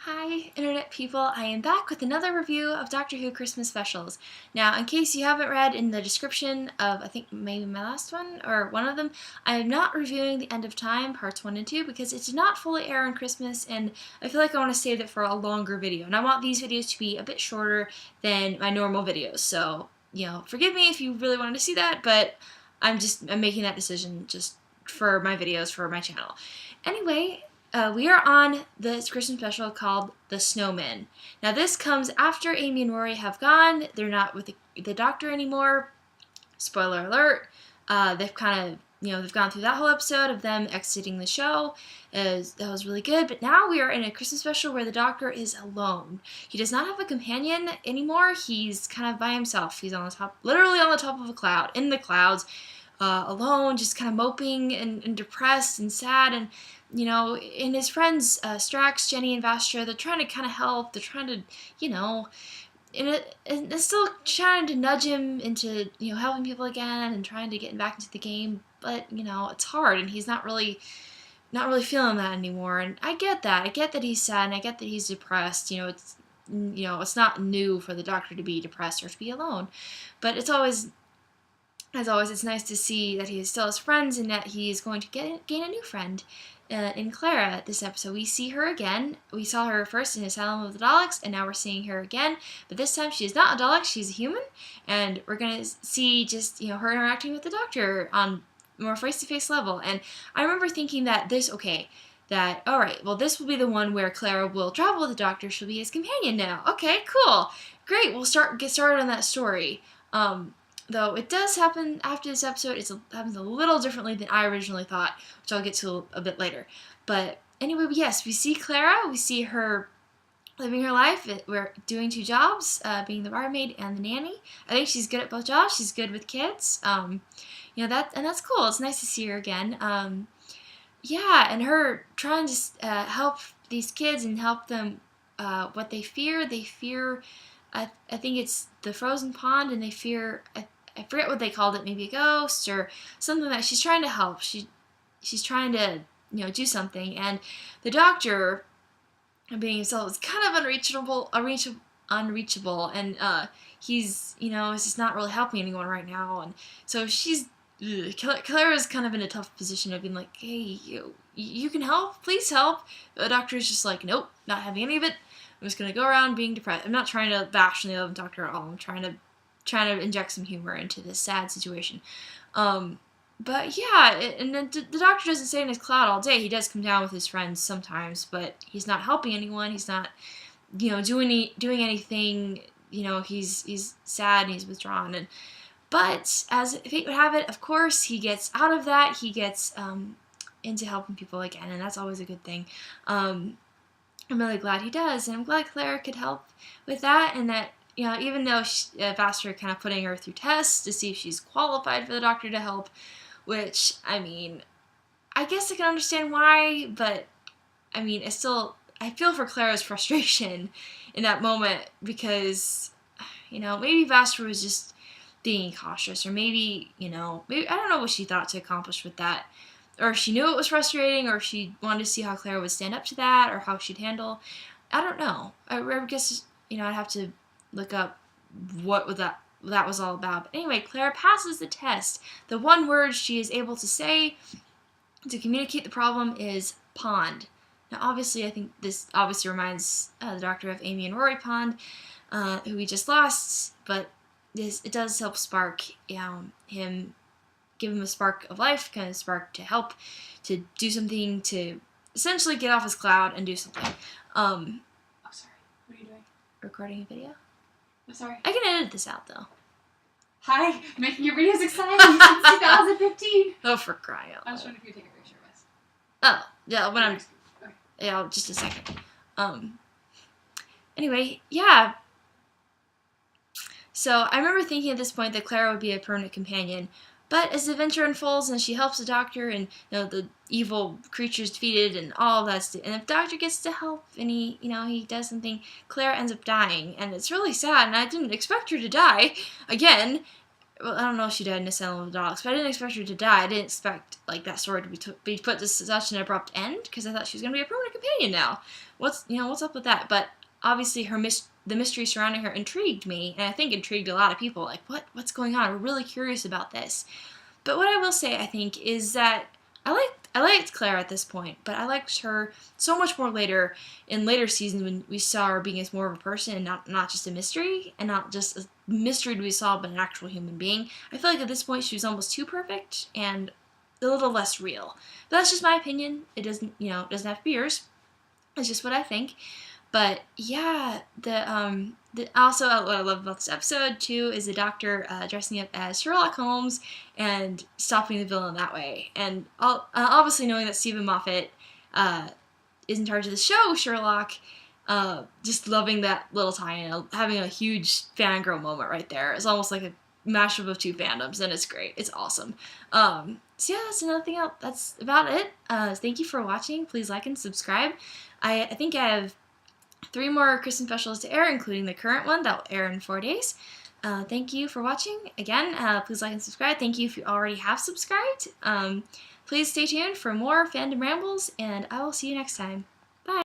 Hi, Internet people. I am back with another review of Doctor Who Christmas specials. Now, in case you haven't read in the description of, I think, maybe my last one, or one of them, I am not reviewing The End of Time, parts 1 and 2, because it did not fully air on Christmas, and I feel like I want to save it for a longer video. And I want these videos to be a bit shorter than my normal videos, so, forgive me if you really wanted to see that, but I'm making that decision just for my videos, for my channel. Anyway, we are on this Christmas special called The Snowmen. Now this comes after Amy and Rory have gone. They're not with the Doctor anymore. Spoiler alert. They've kind of, they've gone through that whole episode of them exiting the show. That was really good. But now we are in a Christmas special where the Doctor is alone. He does not have a companion anymore. He's kind of by himself. He's on the top, literally on the top of a cloud, in the clouds, alone, just kind of moping and depressed and sad. And and his friends, Strax, Jenny, and Vastra, they're trying to kind of help. They're trying to, and they're still trying to nudge him into, helping people again and trying to get back into the game. But, it's hard, and he's not really feeling that anymore. And I get that. I get that he's sad, and I get that he's depressed. It's not new for the Doctor to be depressed or to be alone. But it's always, as always, it's nice to see that he still has friends and that he's going to gain a new friend. In Clara this episode. We see her again. We saw her first in Asylum of the Daleks, and now we're seeing her again. But this time she is not a Dalek, she's a human. And we're going to see just, her interacting with the Doctor on more face-to-face level. And I remember thinking that alright, well this will be the one where Clara will travel with the Doctor. She'll be his companion now. Okay, cool. Great, we'll get started on that story. Though it does happen after this episode, it happens a little differently than I originally thought, which I'll get to a bit later. But anyway, yes, we see Clara, we see her living her life. We're doing two jobs, being the barmaid and the nanny. I think she's good at both jobs. She's good with kids. That's cool. It's nice to see her again. And her trying to help these kids and help them what they fear. They fear, I think it's the frozen pond, and they fear, I forget what they called it, maybe a ghost or something that she's trying to help. She's trying to, do something. And the Doctor, being himself, is kind of unreachable, and he's, is just not really helping anyone right now. And so Clara's kind of in a tough position of being like, hey, you can help, please help. The Doctor's just like, nope, not having any of it. I'm just going to go around being depressed. I'm not trying to bash on the 11th Doctor at all. I'm trying to inject some humor into this sad situation. But yeah, and the Doctor doesn't stay in his cloud all day. He does come down with his friends sometimes, but he's not helping anyone. He's not, doing anything. He's sad and he's withdrawn. But as fate would have it, of course, he gets out of that. He gets into helping people again, and that's always a good thing. I'm really glad he does, and I'm glad Clara could help with that, and that, even though Vastra kind of putting her through tests to see if she's qualified for the Doctor to help, which, I guess I can understand why, but, I feel for Clara's frustration in that moment, because, maybe Vastra was just being cautious, or maybe I don't know what she thought to accomplish with that. Or if she knew it was frustrating, or if she wanted to see how Clara would stand up to that, or how she'd handle. I don't know. I guess, I'd have to look up what that was all about. But anyway, Clara passes the test. The one word she is able to say to communicate the problem is pond. Now, obviously, I think this obviously reminds the Doctor of Amy and Rory Pond, who we just lost, but it does help spark him. Give him a spark of life, kind of spark to help, to do something, to essentially get off his cloud and do something. Oh, sorry. What are you doing? Recording a video? I'm sorry. I can edit this out, though. Hi, making your videos exciting since 2015. Oh, for crying out loud. I was wondering if you could take a picture of us. Oh, yeah, when I'm... Okay. Yeah, just a second. Anyway, yeah. So, I remember thinking at this point that Clara would be a permanent companion. But as the adventure unfolds and she helps the Doctor and the evil creature's defeated and all of that, and if the Doctor gets to help and he does something, Clara ends up dying, and it's really sad. And I didn't expect her to die again, well, I don't know if she died in Asylum of the Dogs, but I didn't expect her to die. I didn't expect like that story to be put to such an abrupt end because I thought she was gonna be a permanent companion now. What's up with that? But obviously the mystery surrounding her intrigued me, and I think intrigued a lot of people. Like what's going on? We're really curious about this. But what I will say, I think, is that I liked Claire at this point, but I liked her so much more later in later seasons when we saw her being as more of a person and not just a mystery, and not just a mystery to be solved, but an actual human being. I feel like at this point she was almost too perfect and a little less real. But that's just my opinion. It doesn't have to be yours. It's just what I think. But yeah, also what I love about this episode too is the Doctor dressing up as Sherlock Holmes and stopping the villain that way, and obviously knowing that Stephen Moffat is in charge of the show Sherlock. Just loving that little tie-in, having a huge fangirl moment right there. It's almost like a mashup of two fandoms, and it's great. It's awesome. So yeah, that's another thing. That's about it. Thank you for watching. Please like and subscribe. I think I have 3 more Christmas specials to air, including the current one that will air in 4 days. Thank you for watching. Again, please like and subscribe. Thank you if you already have subscribed. Please stay tuned for more fandom rambles, and I will see you next time.